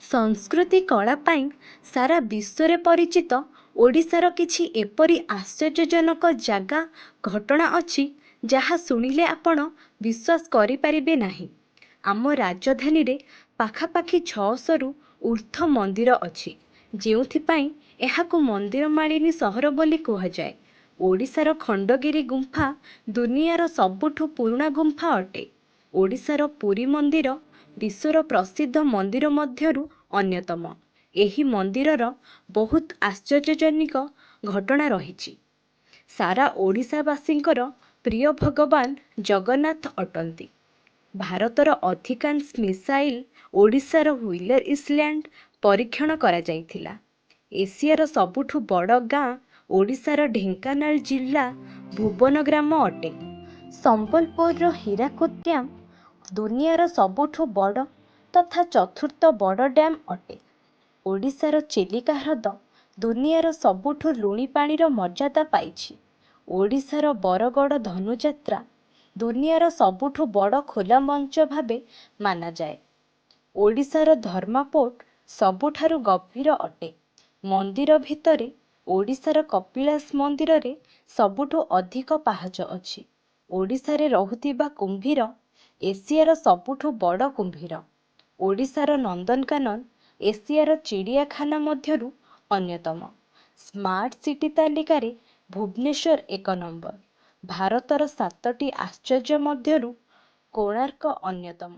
संस्कृति कला पाई सारा विश्व रे परिचित ओडिशार किछि एपरी आश्चर्यजनक जगह घटना अछि जहा सुनिले आपण विश्वास करि परिबे नाही। आम राजधानी रे पाखापाखि 600 रु ऊर्ध्व मंदिर अछि जेउथिपाई एहाकु मंदिर मालिनी सहर बोली कुहा जाए। ओडिशार खंडगिरी गुंफा दुनियार सबुठु पुराना गुंफा अटे। ओडिशार पुरी मंदिर विश्वर प्रसिद्ध मंदिर मध्यरु अन्यतम। एही मंदिरर बहुत आश्चर्यजनक घटना रहिछि। सारा ओडिशावासींकर प्रिय भगवान जगन्नाथ अटंती। भारतर अधिकांश मिसाइल ओडिशार व्हीलर इस्लैंड परीक्षण करा जाइथिला। एशियार सबुठु बड़ गाँ ओडिशार ढेंकानाल जिल्ला भुवन ग्राम अटे। संबलपुर हीराकुद डैम दुनियार सबुठु बड़ तथा चतुर्थ बड़ डैम अटे। ओडिशार चिलिका ह्रद दुनियार सबुठु लुणी पाणीर मर्यादा पाइछि। ओडिशार बरगड़ धनुଯାତ୍ରା दुनियार सबुठु बड़ खोला मंच भावे माना जाए। ओडिशार धर्मापोर्ट सबुठारु गभीर अटे। मंदिर भितरे ओडिशार कपिलास मंदिर रे सबुठु अधिक पाहाच अछि। ओडिशारे रहुतिबा कुंभीर एशियार सबुठु बड़ कुंभीर। ओडिशार नंदनकानन एशियार चिड़ियाखाना मध्यरु अन्यतम। स्मार्ट सिटी तालिकारे भुवनेश्वर 1 नंबर। भारतर 7टी आश्चर्य मध्यरु कोणार्क अन्यतम।